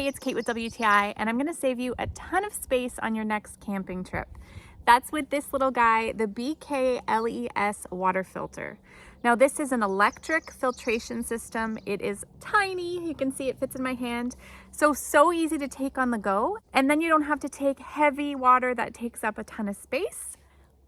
Hey, it's Kate with WTI, and I'm gonna save you a ton of space on your next camping trip. That's with this little guy, the BKLES water filter. Now this is an electric filtration system. It is tiny, you can see it fits in my hand. So easy to take on the go. And then you don't have to take heavy water that takes up a ton of space.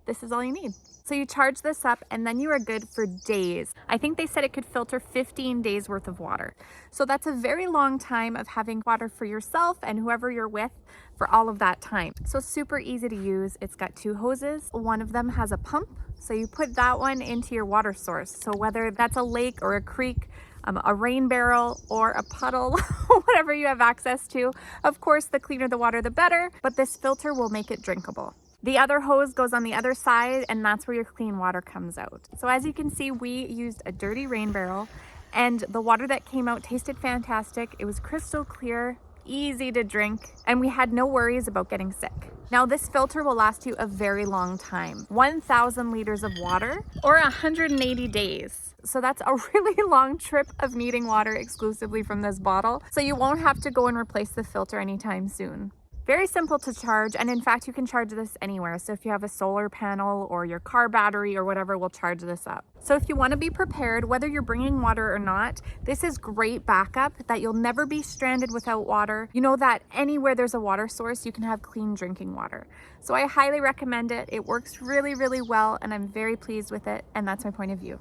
This is all you need. So you charge this up and then you are good for days. I think they said it could filter 15 days worth of water. So that's a very long time of having water for yourself and whoever you're with for all of that time. So super easy to use. It's got two hoses. One of them has a pump. So you put that one into your water source. So whether that's a lake or a creek, a rain barrel or a puddle, whatever you have access to. Of course, the cleaner the water, the better, but this filter will make it drinkable. The other hose goes on the other side, and that's where your clean water comes out. So as you can see, we used a dirty rain barrel, and the water that came out tasted fantastic. It was crystal clear, easy to drink, and we had no worries about getting sick. Now this filter will last you a very long time, 1,000 liters of water or 180 days. So that's a really long trip of needing water exclusively from this bottle. So you won't have to go and replace the filter anytime soon. Very simple to charge, and in fact you can charge this anywhere. So if you have a solar panel or your car battery or whatever will charge this up. So if you want to be prepared, whether you're bringing water or not, this is great backup that you'll never be stranded without water. You know that anywhere there's a water source, you can have clean drinking water. So I highly recommend it. It works really, really well, and I'm very pleased with it, and that's my point of view.